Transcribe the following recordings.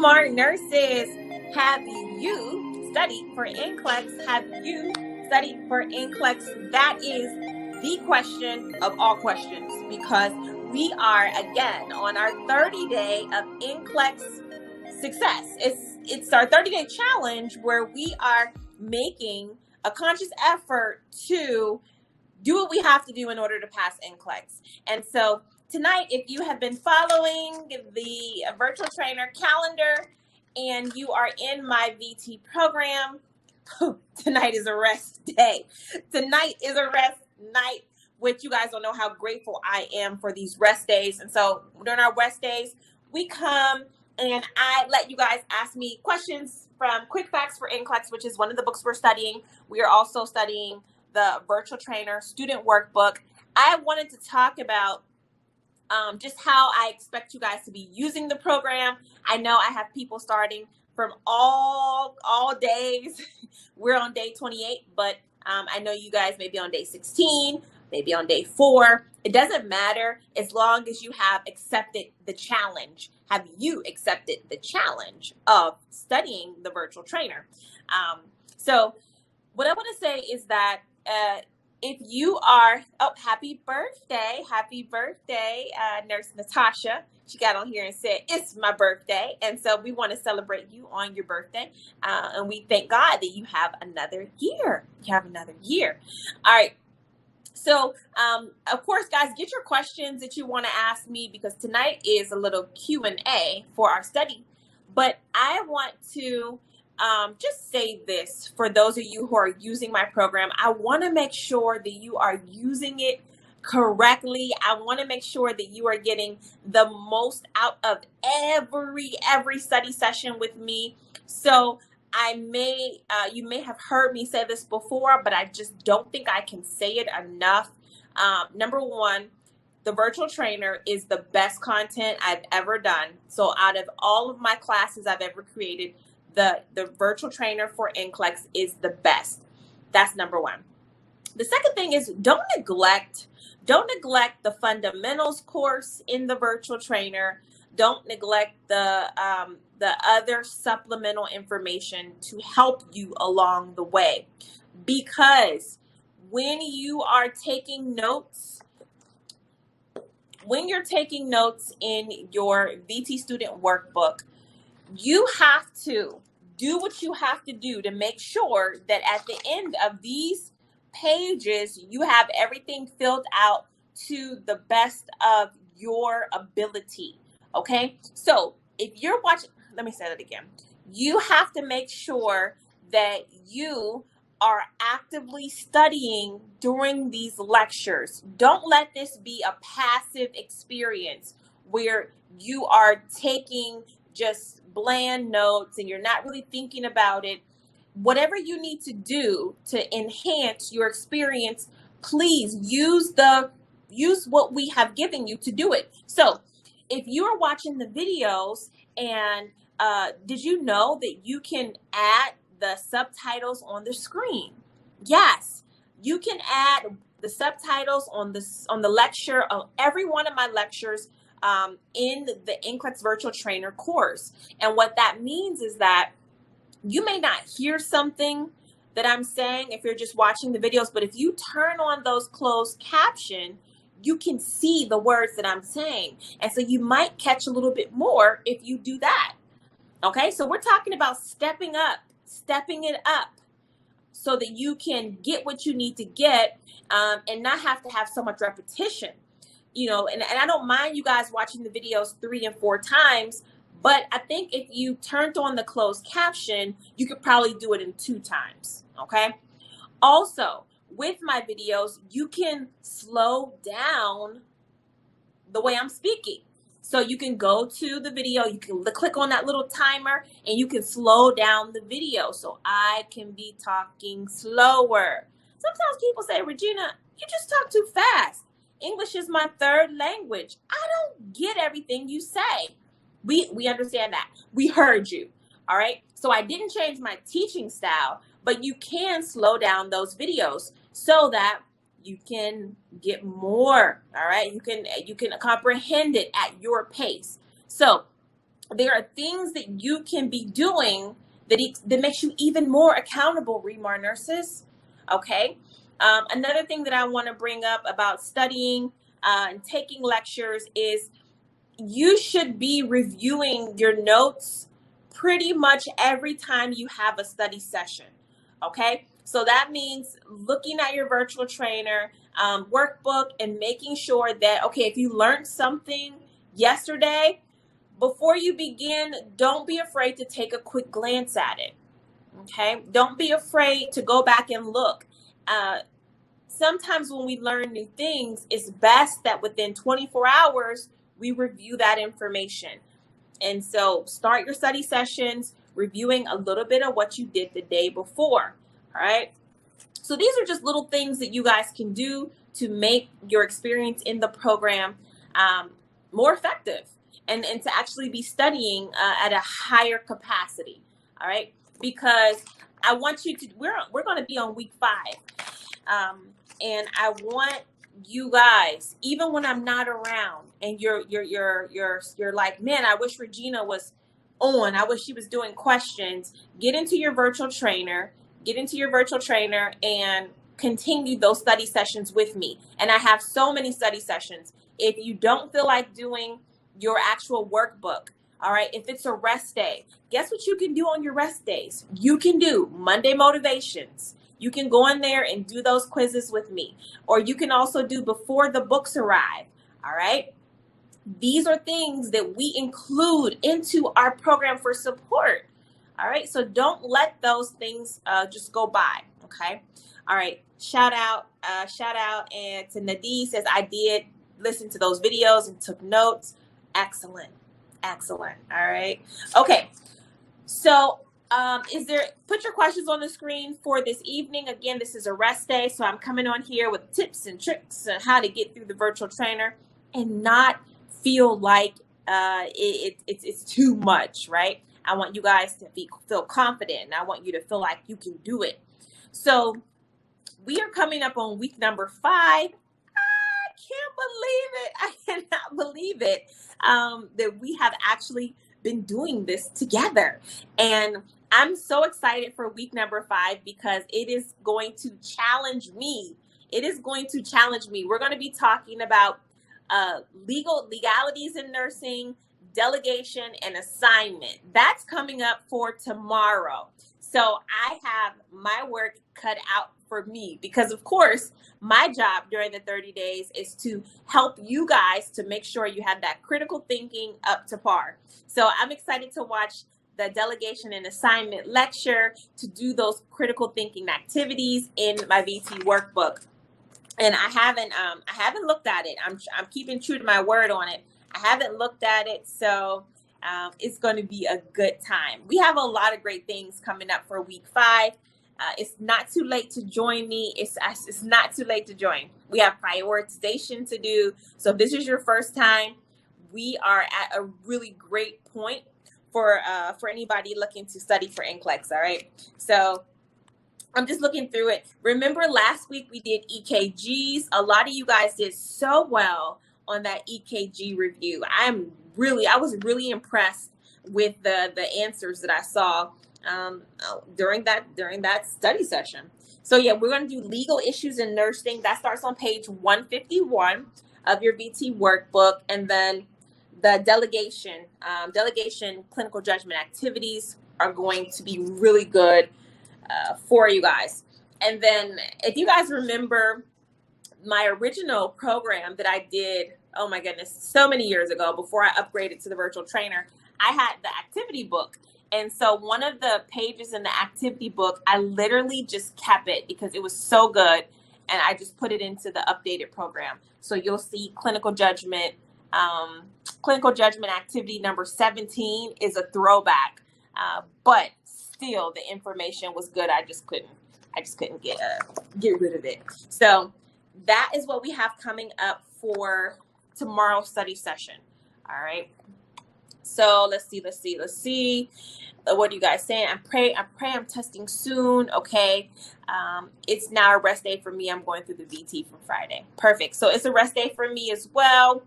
smart nurses, have you studied for NCLEX? Have you studied for NCLEX? That is the question of all questions, because we are again on our 30-day of NCLEX success. It's our 30-day challenge where we are making a conscious effort to do what we have to do in order to pass NCLEX. And so tonight, if you have been following the virtual trainer calendar and you are in my VT program, tonight is a rest day. Tonight is a rest night, which you guys don't know how grateful I am for these rest days. And so during our rest days, we come and I let you guys ask me questions from Quick Facts for NCLEX, which is one of the books we're studying. We are also studying the virtual trainer student workbook. I wanted to talk about just how I expect you guys to be using the program. I know I have people starting from all days. We're on day 28, but I know you guys may be on day 16, maybe on day 4. It doesn't matter as long as you have accepted the challenge. Have you accepted the challenge of studying the virtual trainer? So what I want to say is that if you are, happy birthday, Nurse Natasha. She got on here and said, it's my birthday. And so we want to celebrate you on your birthday. And we thank God that you have another year. All right. So, of course, guys, get your questions that you want to ask me, because tonight is a little Q&A for our study. But I want to just say this for those of you who are using my program. I want to make sure that you are using it correctly. I want to make sure that you are getting the most out of every study session with me. So you may have heard me say this before, but I just don't think I can say it enough. Number one, the virtual trainer is the best content I've ever done. So out of all of my classes I've ever created, the virtual trainer for NCLEX is the best. That's number one. The second thing is don't neglect the fundamentals course in the virtual trainer. Don't neglect the other supplemental information to help you along the way. Because when you are taking notes, in your VT student workbook, you have to do what you have to do to make sure that at the end of these pages, you have everything filled out to the best of your ability. Okay? So if you're watching, let me say that again. You have to make sure that you are actively studying during these lectures. Don't let this be a passive experience where you are taking just bland notes and you're not really thinking about it. Whatever you need to do to enhance your experience, please use what we have given you to do it. So if you're watching the videos and did you know that you can add the subtitles on the screen? Yes, you can add the subtitles on the lecture of every one of my lectures in the NCLEX Virtual Trainer course. And what that means is that you may not hear something that I'm saying if you're just watching the videos, but if you turn on those closed caption, you can see the words that I'm saying. And so you might catch a little bit more if you do that. Okay, so we're talking about stepping it up so that you can get what you need to get and not have to have so much repetition. You know, and I don't mind you guys watching the videos 3 and 4 times, but I think if you turned on the closed caption, you could probably do it in 2 times, okay? Also, with my videos, you can slow down the way I'm speaking. So you can go to the video, you can click on that little timer, and you can slow down the video so I can be talking slower. Sometimes people say, Regina, you just talk too fast. English is my 3rd language. I don't get everything you say. We understand that. We heard you. All right. So I didn't change my teaching style, but you can slow down those videos so that you can get more. All right. You can comprehend it at your pace. So there are things that you can be doing that makes you even more accountable, Remar nurses. Okay. Another thing that I want to bring up about studying and taking lectures is you should be reviewing your notes pretty much every time you have a study session. Okay. So that means looking at your virtual trainer workbook and making sure that, okay, if you learned something yesterday, before you begin, don't be afraid to take a quick glance at it. Okay. Don't be afraid to go back and look. Sometimes when we learn new things, it's best that within 24 hours, we review that information. And so start your study sessions reviewing a little bit of what you did the day before. All right. So these are just little things that you guys can do to make your experience in the program more effective and to actually be studying at a higher capacity. All right. Because I want you to, we're going to be on week 5. And I want you guys, even when I'm not around and you're like, man, I wish Regina was on. I wish she was doing questions. Get into your virtual trainer and continue those study sessions with me. And I have so many study sessions. If you don't feel like doing your actual workbook, all right, if it's a rest day, guess what you can do on your rest days? You can do Monday motivations. You can go in there and do those quizzes with me. Or you can also do before the books arrive. All right. These are things that we include into our program for support. All right. So don't let those things just go by. Okay. All right. Shout out and to Nadine says, I did listen to those videos and took notes. Excellent. All right. Okay. So put your questions on the screen for this evening. Again, this is a rest day, so I'm coming on here with tips and tricks on how to get through the virtual trainer and not feel like it's too much, right? I want you guys to feel confident, and I want you to feel like you can do it. So we are coming up on week number 5. I cannot believe it that we have actually been doing this together. And I'm so excited for week number 5 because it is going to challenge me. We're going to be talking about legalities in nursing, delegation, and assignment. That's coming up for tomorrow. So I have my work cut out for me because, of course, my job during the 30 days is to help you guys to make sure you have that critical thinking up to par. So I'm excited to watch the delegation and assignment lecture to do those critical thinking activities in my VT workbook. And I haven't looked at it. I'm keeping true to my word on it. I haven't looked at it, so it's going to be a good time. We have a lot of great things coming up for week 5. It's not too late to join me. It's not too late to join. We have prioritization to do. So if this is your first time, we are at a really great point for anybody looking to study for NCLEX. All right. So I'm just looking through it. Remember last week we did EKGs. A lot of you guys did so well on that EKG review. I was really impressed with the answers that I saw during that study session. So yeah, we're going to do legal issues in nursing. That starts on page 151 of your VT workbook, and then the delegation clinical judgment activities are going to be really good for you guys. And then if you guys remember my original program that I did, oh my goodness, so many years ago before I upgraded to the virtual trainer, I had the activity book. And so one of the pages in the activity book, I literally just kept it because it was so good. And I just put it into the updated program. So you'll see clinical judgment activity number 17 is a throwback. But still the information was good. I just couldn't get rid of it. So that is what we have coming up for tomorrow's study session. All right. So let's see. What are you guys saying? I pray I'm testing soon. Okay. It's now a rest day for me. I'm going through the VT from Friday. Perfect. So it's a rest day for me as well.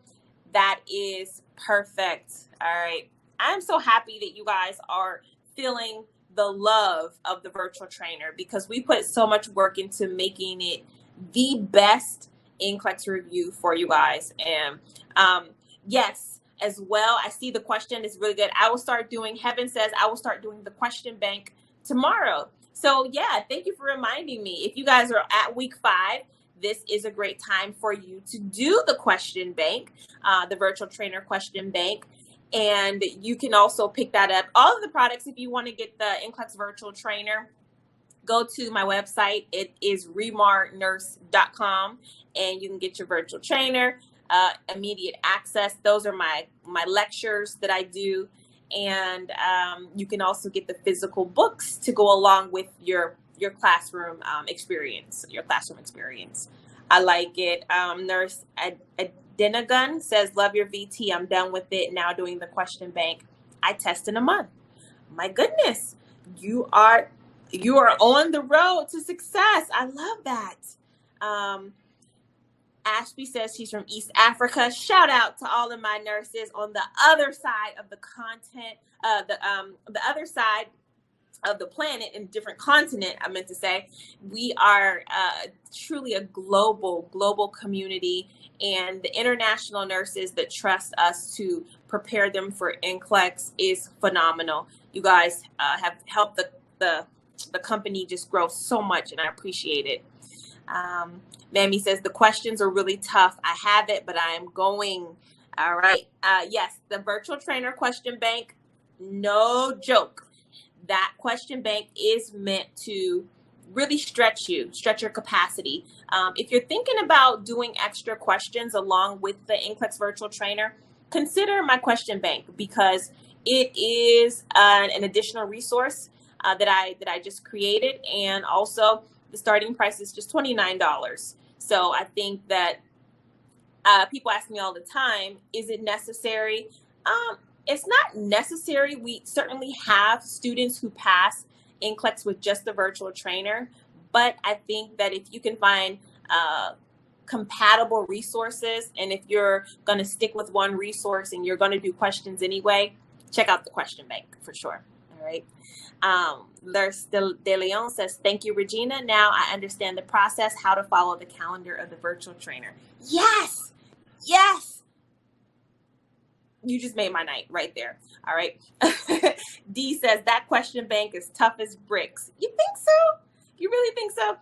That is perfect. All right. I'm so happy that you guys are feeling the love of the virtual trainer, because we put so much work into making it the best NCLEX review for you guys. And yes, as well, I see the question is really good. I will start doing, Heaven says, I will start doing the question bank tomorrow. So yeah, thank you for reminding me. If you guys are at week 5, this is a great time for you to do the question bank, the virtual trainer question bank. And you can also pick that up. All of the products, if you want to get the NCLEX virtual trainer, go to my website. It is remarnurse.com, and you can get your virtual trainer, immediate access. Those are my lectures that I do. And you can also get the physical books to go along with your classroom experience, I like it. Nurse Adinagun says, love your VT. I'm done with it. Now doing the question bank. I test in a month. My goodness, you are on the road to success. I love that. Ashby says she's from East Africa. Shout out to all of my nurses on the other side of the content, the other side of the planet, in different continent, I meant to say. We are truly a global community, and the international nurses that trust us to prepare them for NCLEX is phenomenal. You guys have helped the company just grow so much, and I appreciate it. Mammy says the questions are really tough. I have it, but I am going. All right. Yes, the virtual trainer question bank, no joke. That question bank is meant to really stretch your capacity. If you're thinking about doing extra questions along with the NCLEX virtual trainer, consider my question bank, because it is an additional resource that I just created. And also the starting price is just $29. So I think that people ask me all the time, is it necessary? It's not necessary. We certainly have students who pass NCLEX with just the virtual trainer, but I think that if you can find compatible resources, and if you're going to stick with one resource and you're going to do questions anyway, check out the question bank for sure. All right. De Leon says, thank you, Regina. Now I understand the process, how to follow the calendar of the virtual trainer. Yes. You just made my night right there. All right. D says that question bank is tough as bricks. You think so? You really think so?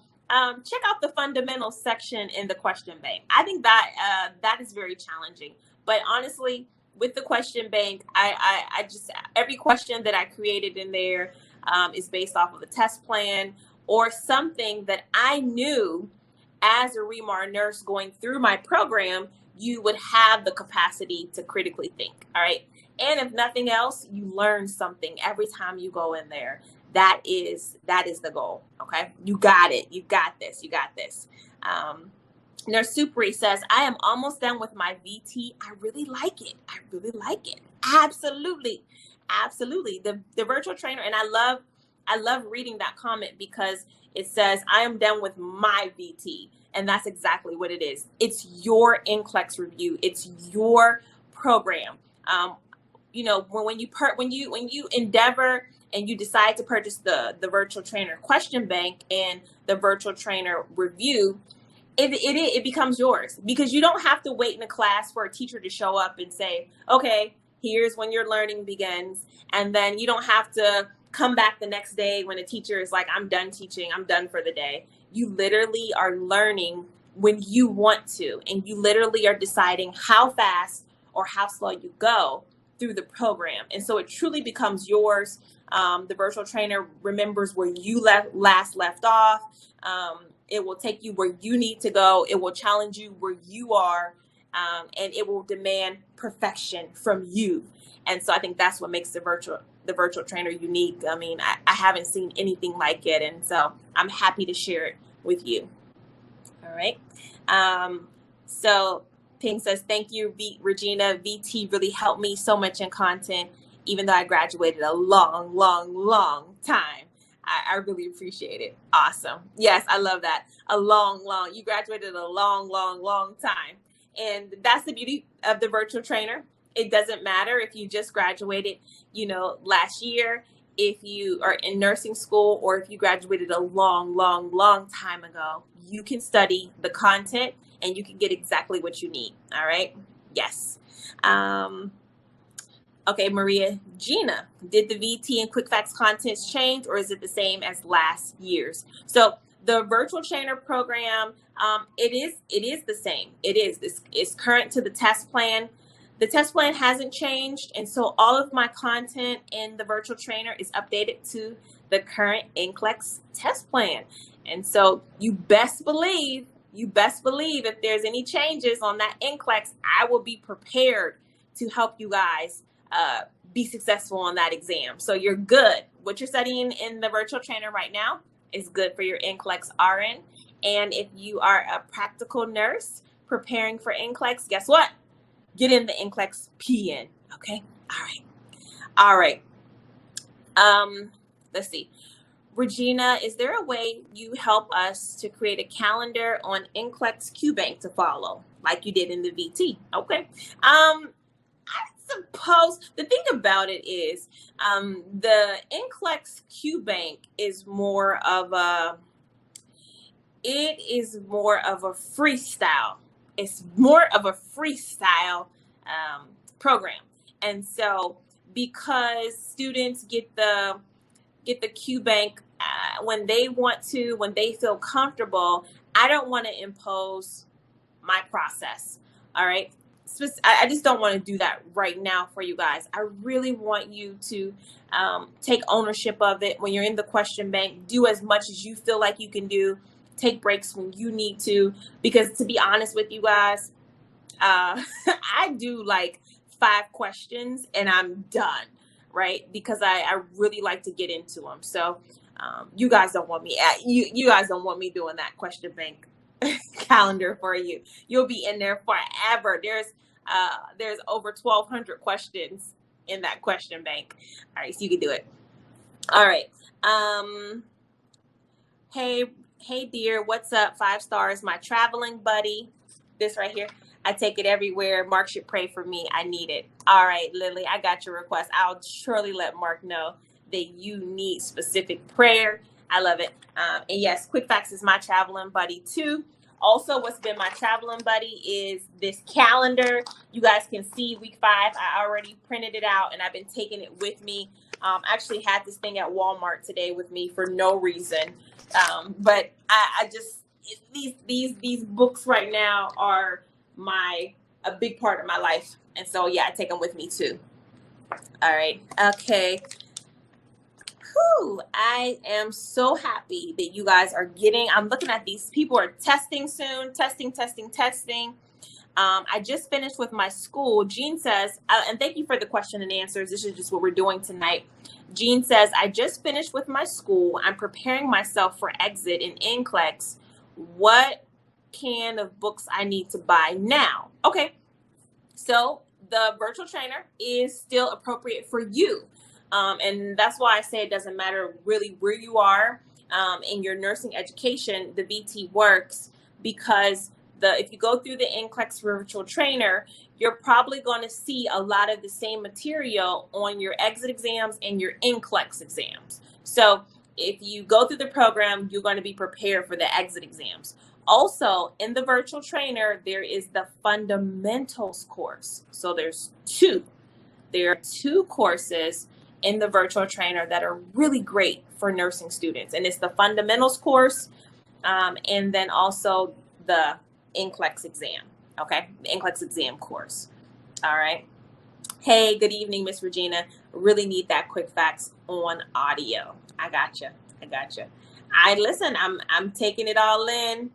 Check out the fundamentals section in the question bank. I think that that is very challenging. But honestly, with the question bank, I just, every question that I created in there is based off of a test plan or something that I knew as a Remar nurse going through my program, you would have the capacity to critically think. All right. And if nothing else, you learn something every time you go in there. That is the goal. Okay. You got it. You got this. Nurse Supri says, I am almost done with my VT. I really like it. Absolutely. The virtual trainer. And I love reading that comment, because it says, I am done with my VT. And that's exactly what it is. It's your NCLEX review. It's your program. When you endeavor and you decide to purchase the virtual trainer question bank and the virtual trainer review, it becomes yours, because you don't have to wait in a class for a teacher to show up and say, okay, here's when your learning begins. And then you don't have to come back the next day when a teacher is like, I'm done teaching, I'm done for the day. You literally are learning when you want to, and you literally are deciding how fast or how slow you go through the program. And so it truly becomes yours. The virtual trainer remembers where you last left off. It will take you where you need to go. It will challenge you where you are, and it will demand perfection from you. And so I think that's what makes the virtual trainer unique. I mean, I haven't seen anything like it, and so I'm happy to share it with you. All right. So Ping says, thank you, Regina. VT really helped me so much in content, even though I graduated a long time. I really appreciate it. Awesome. Yes, I love that. You graduated a long time. And that's the beauty of the virtual trainer. It doesn't matter if you just graduated, last year, if you are in nursing school, or if you graduated a long, long, long time ago. You can study the content and you can get exactly what you need. All right. Yes. Okay, Maria Gina, did the VT and Quick Facts contents change, or is it the same as last year's? So the virtual trainer program, it is the same. It's current to the test plan. The test plan hasn't changed, and so all of my content in the virtual trainer is updated to the current NCLEX test plan. And so you best believe if there's any changes on that NCLEX, I will be prepared to help you guys be successful on that exam. So you're good. What you're studying in the virtual trainer right now is good for your NCLEX RN. And if you are a practical nurse preparing for NCLEX, guess what? Get in the NCLEX PN. Okay. All right. Let's see. Regina, is there a way you help us to create a calendar on NCLEX QBank to follow, like you did in the VT? Okay. I suppose the thing about it is the NCLEX QBank is more of a freestyle. It's more of a freestyle program. And so because students get the QBank when they want to, when they feel comfortable, I don't want to impose my process. All right. I just don't want to do that right now for you guys. I really want you to take ownership of it. When you're in the question bank, do as much as you feel like you can do. Take breaks when you need to, because to be honest with you guys, I do like 5 questions and I'm done, right? Because I really like to get into them. So you guys don't want me you guys don't want me doing that question bank calendar for you. You'll be in there forever. There's over 1,200 questions in that question bank. All right, so you can do it. All right. Hey dear, what's up? 5 stars, my traveling buddy. This right here. I take it everywhere. Mark should pray for me. I need it. All right, Lily, I got your request. I'll surely let Mark know that you need specific prayer. I love it. And yes, Quick Facts is my traveling buddy too. Also, what's been my traveling buddy is this calendar. You guys can see week 5. I already printed it out and I've been taking it with me. I actually had this thing at Walmart today with me for no reason. But I just, these books right now are a big part of my life. And so, yeah, I take them with me too. All right. Okay. Whew, I am so happy that you guys are I'm looking at these people are testing soon, testing. I just finished with my school. Jean says, and thank you for the question and answers. This is just what we're doing tonight. Jean says, I just finished with my school. I'm preparing myself for exit in NCLEX. What can of books I need to buy now? Okay, so the virtual trainer is still appropriate for you. And that's why I say it doesn't matter really where you are in your nursing education, the VT works, because if you go through the NCLEX virtual trainer, you're probably going to see a lot of the same material on your exit exams and your NCLEX exams. So if you go through the program, you're going to be prepared for the exit exams. Also, in the virtual trainer, there is the fundamentals course. So there are 2 courses in the virtual trainer that are really great for nursing students. And it's the fundamentals course and then also the NCLEX exam. Okay, the NCLEX exam course. All right. Hey, good evening, Miss Regina. Really need that Quick Facts on audio. I gotcha. I'm taking it all in.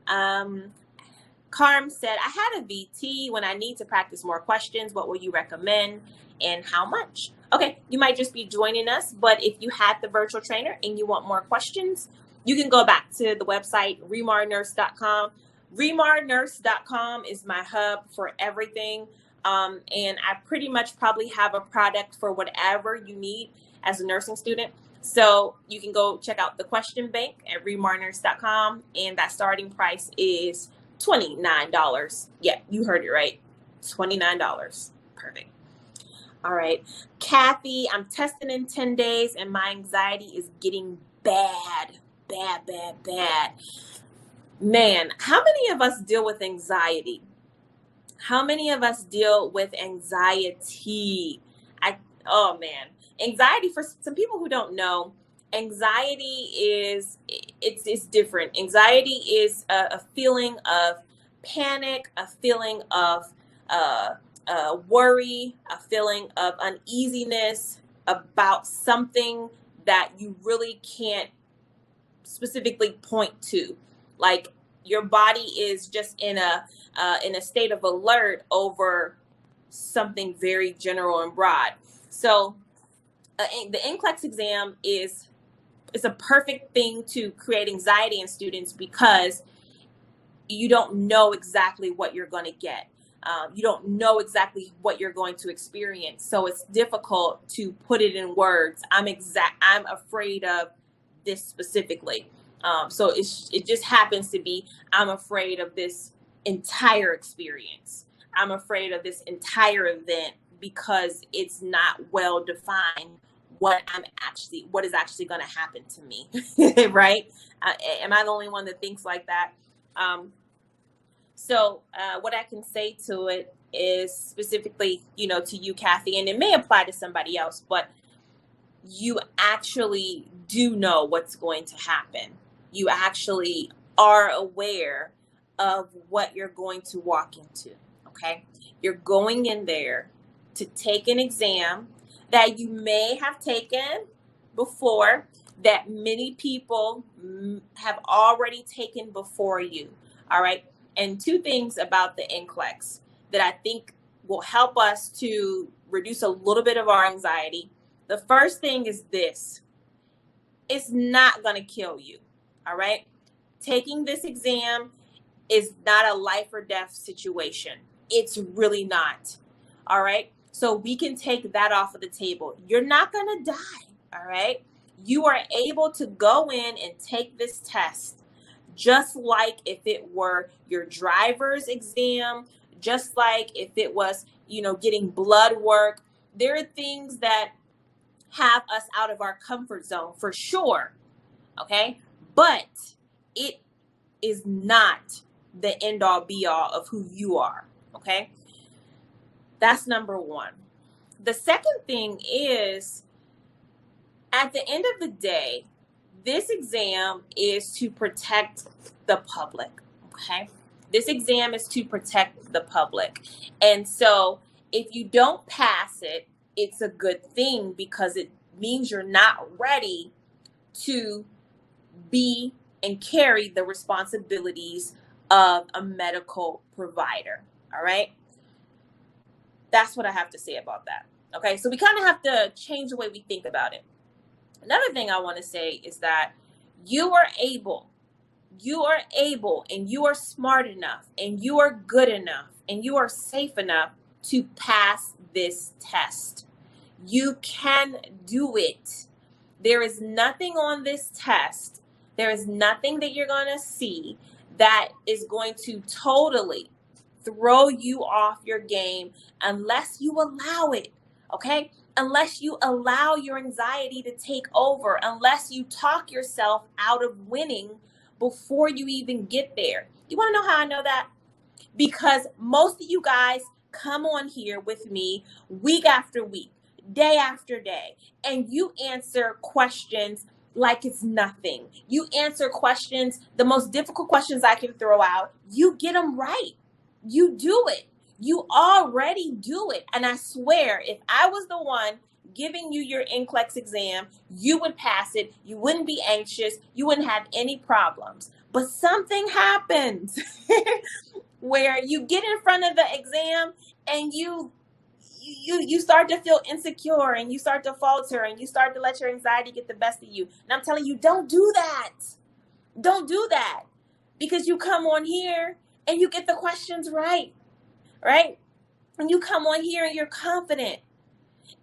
Carm said, I had a VT. When I need to practice more questions, what will you recommend and how much? Okay, you might just be joining us, but if you had the virtual trainer and you want more questions, you can go back to the website, remarnurse.com. remarnurse.com is my hub for everything. And I pretty much probably have a product for whatever you need as a nursing student. So you can go check out the question bank at remarnurse.com, and that starting price is $29. Yeah, you heard it right. $29. Perfect. All right. Kathy, I'm testing in 10 days and my anxiety is getting bad. Bad, bad, bad. Man, how many of us deal with anxiety? How many of us deal with anxiety? Oh man, anxiety, for some people who don't know, anxiety is it's different. Anxiety is a feeling of panic, a feeling of uh, worry, a feeling of uneasiness about something that you really can't specifically point to. Like your body is just in a state of alert over something very general and broad. So the NCLEX exam is a perfect thing to create anxiety in students because you don't know exactly what you're going to get. You don't know exactly what you're going to experience. So it's difficult to put it in words. I'm afraid of this specifically. So it just happens to be, I'm afraid of this entire experience. I'm afraid of this entire event because it's not well defined what is actually going to happen to me. Right? Am I the only one that thinks like that? So what I can say to it is specifically, to you, Kathy, and it may apply to somebody else, but you actually do know what's going to happen. You actually are aware of what you're going to walk into, okay? You're going in there to take an exam that you may have taken before, that many people have already taken before you, all right? And two things about the NCLEX that I think will help us to reduce a little bit of our anxiety. The first thing is this: it's not going to kill you, all right? Taking this exam is not a life or death situation. It's really not, all right? So we can take that off of the table. You're not going to die, all right? You are able to go in and take this test just like if it were your driver's exam, just like if it was, getting blood work. There are things that have us out of our comfort zone for sure, okay? But it is not the end all be all of who you are, okay? That's number one. The second thing is, at the end of the day, this exam is to protect the public, okay? This exam is to protect the public. And so if you don't pass it, it's a good thing because it means you're not ready to be and carry the responsibilities of a medical provider, all right? That's what I have to say about that, okay? So we kind of have to change the way we think about it. Another thing I want to say is that you are able, and you are smart enough, and you are good enough, and you are safe enough to pass this test. You can do it. There is nothing on this test. There is nothing that you're going to see that is going to totally throw you off your game unless you allow it, okay? Unless you allow your anxiety to take over, unless you talk yourself out of winning before you even get there. You want to know how I know that? Because most of you guys come on here with me week after week, day after day, and you answer questions like it's nothing. You answer questions, the most difficult questions I can throw out, you get them right. You do it. You already do it. And I swear, if I was the one giving you your NCLEX exam, you would pass it. You wouldn't be anxious. You wouldn't have any problems. But something happens where you get in front of the exam and you start to feel insecure and you start to falter and you start to let your anxiety get the best of you. And I'm telling you, don't do that. Don't do that, because you come on here and you get the questions right? And you come on here and you're confident.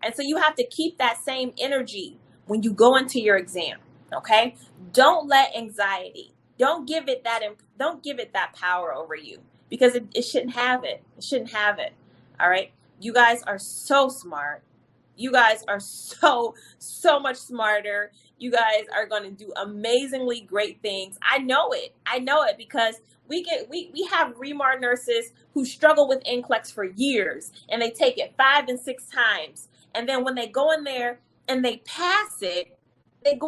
And so you have to keep that same energy when you go into your exam, okay? Don't let anxiety, don't give it that power over you, because it shouldn't have it. It shouldn't have it, all right? You guys are so smart. You guys are so much smarter. You guys are going to do amazingly great things. I know it. I know it because we have Remar nurses who struggle with NCLEX for years, and they take it 5 and 6 times. And then when they go in there and they pass it, then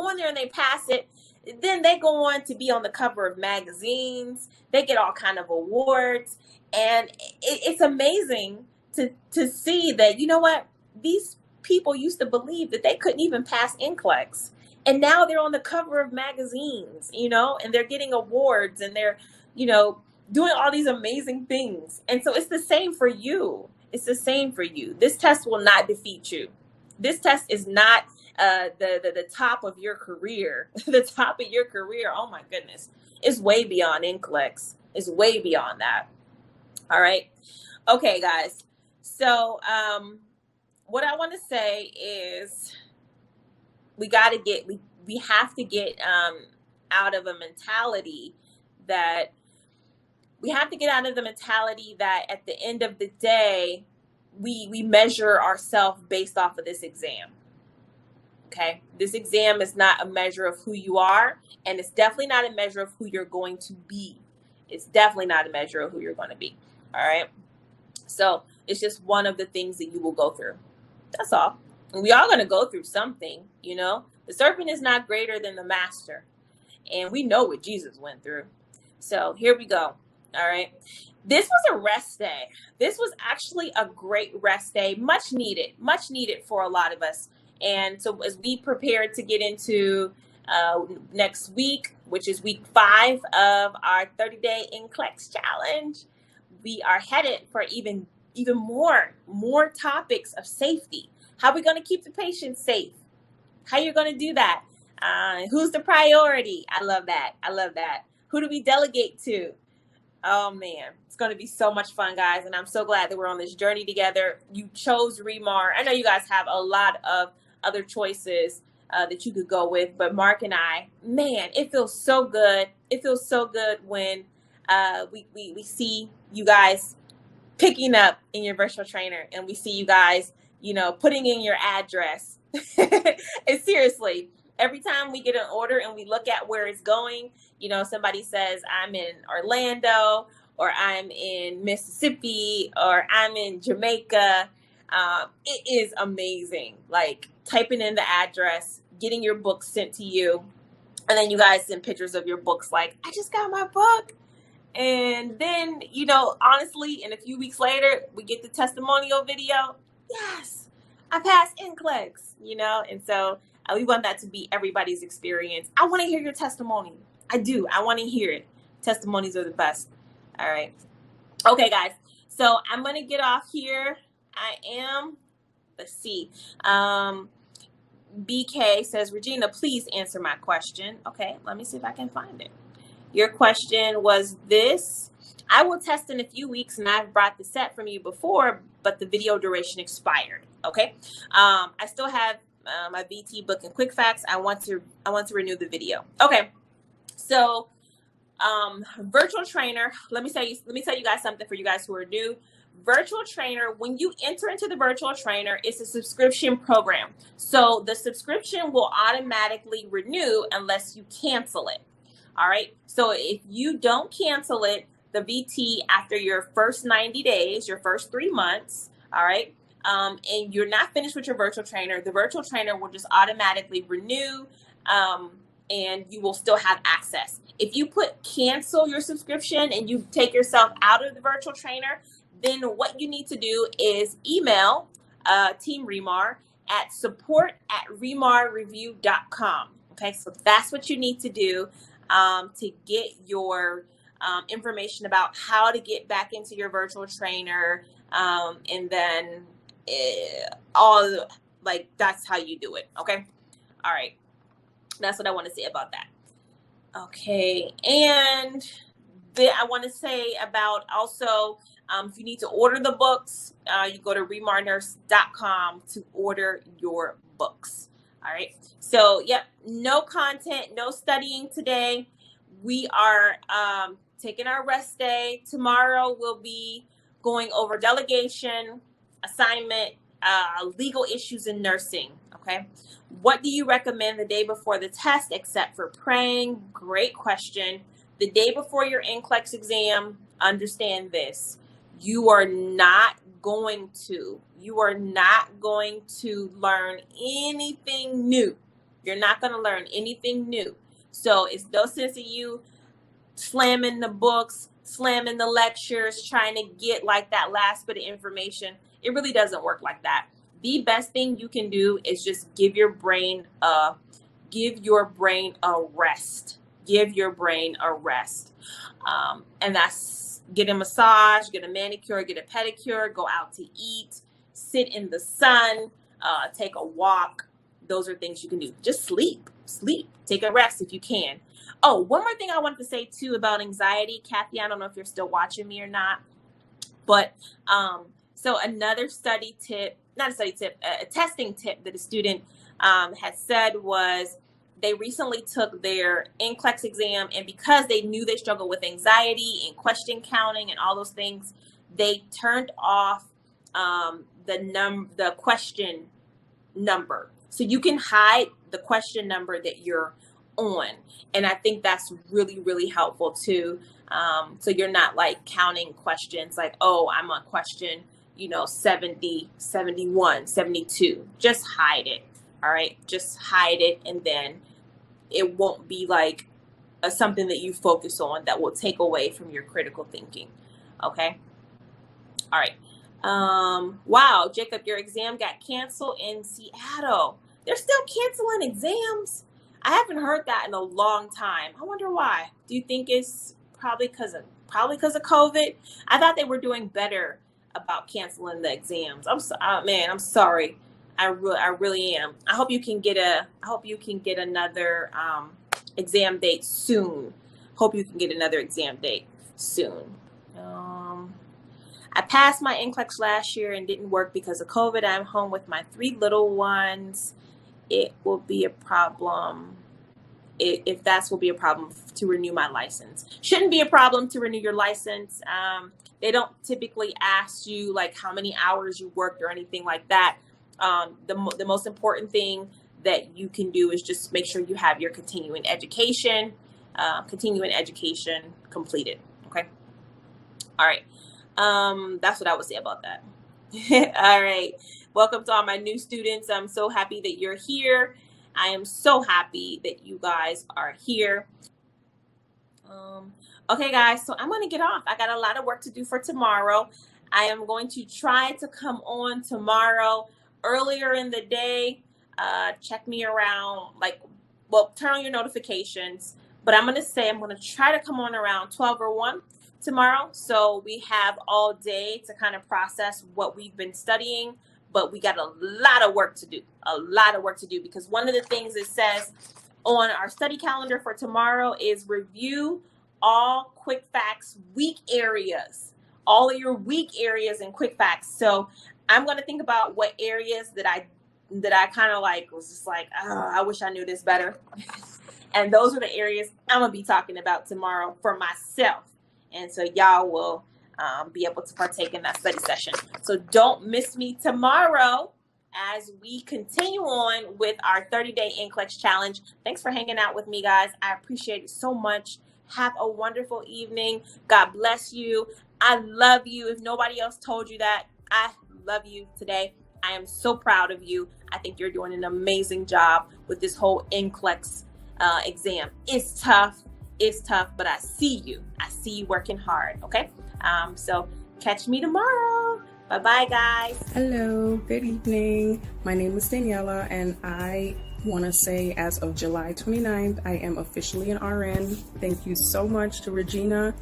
they go on to be on the cover of magazines. They get all kind of awards, and it's amazing to see that, you know what, these people used to believe that they couldn't even pass NCLEX, and now they're on the cover of magazines, and they're getting awards, and they're, doing all these amazing things. And so it's the same for you. It's the same for you. This test will not defeat you. This test is not the top of your career. The top of your career, oh my goodness, is way beyond NCLEX. It's way beyond that. All right. Okay, guys. So what I want to say is we have to get out of a mentality that at the end of the day, we measure ourselves based off of this exam. Okay, this exam is not a measure of who you are, and it's definitely not a measure of who you're going to be. It's definitely not a measure of who you're going to be. All right. So it's just one of the things that you will go through. That's all. And we all going to go through something, The serpent is not greater than the master. And we know what Jesus went through. So here we go. All right. This was a rest day. This was actually a great rest day. Much needed for a lot of us. And so as we prepare to get into next week, which is week 5 of our 30-day NCLEX challenge, we are headed for even more topics of safety. How are we going to keep the patient safe? How are you going to do that? Who's the priority? I love that. Who do we delegate to? Oh man, it's going to be so much fun, guys. And I'm so glad that we're on this journey together. You chose Remar. I know you guys have a lot of other choices that you could go with, but Mark and I, man, it feels so good. It feels so good when we see you guys picking up in your virtual trainer, and we see you guys, putting in your address. And seriously, every time we get an order and we look at where it's going, somebody says, I'm in Orlando, or I'm in Mississippi, or I'm in Jamaica. It is amazing. Like typing in the address, getting your books sent to you, and then you guys send pictures of your books like, I just got my book. And then, honestly, in a few weeks later, we get the testimonial video. Yes, I passed NCLEX, and so we want that to be everybody's experience. I want to hear your testimony. I do. I want to hear it. Testimonies are the best. All right. Okay, guys. So I'm going to get off here. Let's see. BK says, Regina, please answer my question. Okay, let me see if I can find it. Your question was this: I will test in a few weeks, and I've brought the set from you before, but the video duration expired. Okay. I still have my VT book and quick facts. I want to renew the video. Okay. So, virtual trainer, let me tell you guys something for you guys who are new. Virtual trainer, when you enter into the virtual trainer, it's a subscription program. So the subscription will automatically renew unless you cancel it. All right. So if you don't cancel it, the VT after your first 90 days, your first 3 months, all right, and you're not finished with your virtual trainer, the virtual trainer will just automatically renew, and you will still have access. If you put cancel your subscription and you take yourself out of the virtual trainer, then what you need to do is email Team Remar at support@remarreview.com. Okay, so that's what you need to do to get your information about how to get back into your virtual trainer, and then that's how you do it. Okay, all right, that's what I want to say about that. Okay, and then I want to say about also, if you need to order the books, you go to remarnurse.com to order your books. All right. So, yep, no content, no studying today. We are taking our rest day. Tomorrow we'll be going over delegation. assignment, legal issues in nursing. Okay. What do you recommend the day before the test except for praying? Great question. The day before your NCLEX exam, understand this. You are not going to learn anything new. You're not going to learn anything new. So it's no sense of you slamming the books, slamming the lectures, trying to get like that last bit of information. It really doesn't work like that. The best thing you can do is just give your brain a rest. Give your brain a rest. And that's get a massage, get a manicure, get a pedicure, go out to eat, sit in the sun, take a walk. Those are things you can do. Just sleep, take a rest if you can. Oh, one more thing I wanted to say too about anxiety, Kathy, I don't know if you're still watching me or not, but so another a testing tip that a student had said was they recently took their NCLEX exam, and because they knew they struggled with anxiety and question counting and all those things, they turned off the question number. So you can hide the question number that you're on. And I think that's really, really helpful too. So you're not like counting questions like, oh, I'm on question, 70, 71, 72. Just hide it. All right. Just hide it. And then it won't be like something that you focus on that will take away from your critical thinking. Okay. All right. Wow, Jacob, your exam got canceled in Seattle. They're still canceling exams. I haven't heard that in a long time. I wonder why. Do you think it's probably because of COVID? I thought they were doing better about canceling the exams. I'm sorry. I really am. I hope you can get another exam date soon. I passed my NCLEX last year and didn't work because of COVID. I'm home with my 3 little ones. It will be a problem. If that will be a problem to renew my license. Shouldn't be a problem to renew your license. They don't typically ask you like how many hours you worked or anything like that. The most important thing that you can do is just make sure you have your continuing education completed. Okay. All right. That's what I would say about that. All right. Welcome to all my new students. I'm so happy that you're here. I am so happy that you guys are here. Okay, guys, so I'm going to get off. I got a lot of work to do for tomorrow. I am going to try to come on tomorrow earlier in the day. Check me around, turn on your notifications. But I'm going to try to come on around 12 or 1 tomorrow. So we have all day to kind of process what we've been studying. But we got a lot of work to do, because one of the things it says on our study calendar for tomorrow is review all quick facts weak areas, all of your weak areas in quick facts. So I'm going to think about what areas that I kind of was just like, oh, I wish I knew this better. And those are the areas I'm going to be talking about tomorrow for myself. And so y'all will be able to partake in that study session. So don't miss me tomorrow as we continue on with our 30-day NCLEX challenge. Thanks for hanging out with me, guys. I appreciate it so much. Have a wonderful evening. God bless you. I love you. If nobody else told you that, I love you today. I am so proud of you. I think you're doing an amazing job with this whole NCLEX exam. It's tough, but I see you. I see you working hard, okay? So catch me tomorrow. Bye-bye, guys. Hello, good evening. My name is Daniela, and I want to say as of July 29th, I am officially an RN. Thank you so much to Regina,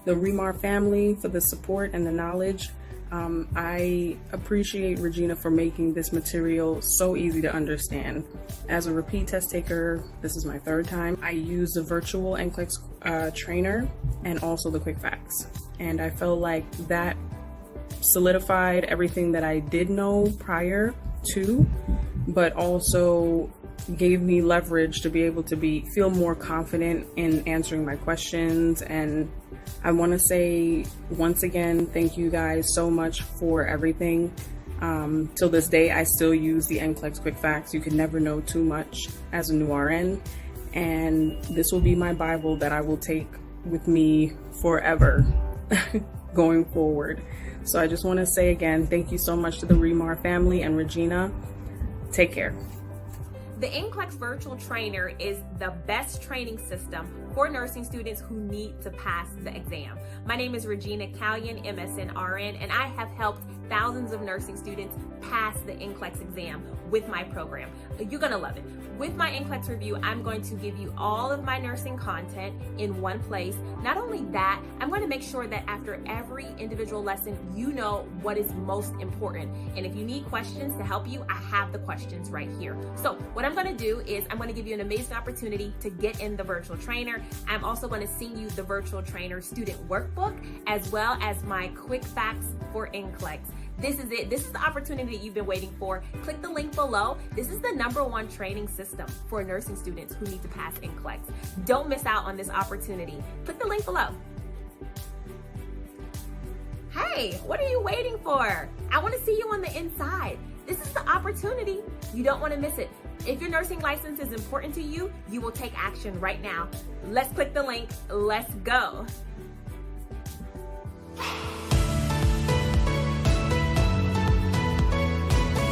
the Remar family, for the support and the knowledge. I appreciate Regina for making this material so easy to understand. As a repeat test taker, this is my 3rd time. I use the virtual NCLEX trainer and also the quick facts. And I felt like that solidified everything that I did know prior to, but also gave me leverage to be able to feel more confident in answering my questions. And I want to say once again, thank you guys so much for everything. Till this day, I still use the NCLEX Quick Facts. You can never know too much as a new RN. And this will be my Bible that I will take with me forever going forward. So I just want to say again, thank you so much to the Remar family and Regina. Take care. The NCLEX Virtual Trainer is the best training system for nursing students who need to pass the exam. My name is Regina Callion, MSN RN, and I have helped thousands of nursing students pass the NCLEX exam with my program. You're gonna love it. With my NCLEX review, I'm going to give you all of my nursing content in one place. Not only that, I'm going to make sure that after every individual lesson, you know what is most important. And if you need questions to help you, I have the questions right here. So what I'm going to do is I'm going to give you an amazing opportunity to get in the virtual trainer. I'm also going to send you the virtual trainer student workbook, as well as my quick facts for NCLEX. This is it. This is the opportunity that you've been waiting for. Click the link below. This is the #1 training system for nursing students who need to pass NCLEX. Don't miss out on this opportunity. Click the link below. Hey, what are you waiting for? I want to see you on the inside. This is the opportunity. You don't want to miss it. If your nursing license is important to you, you will take action right now. Let's click the link. Let's go.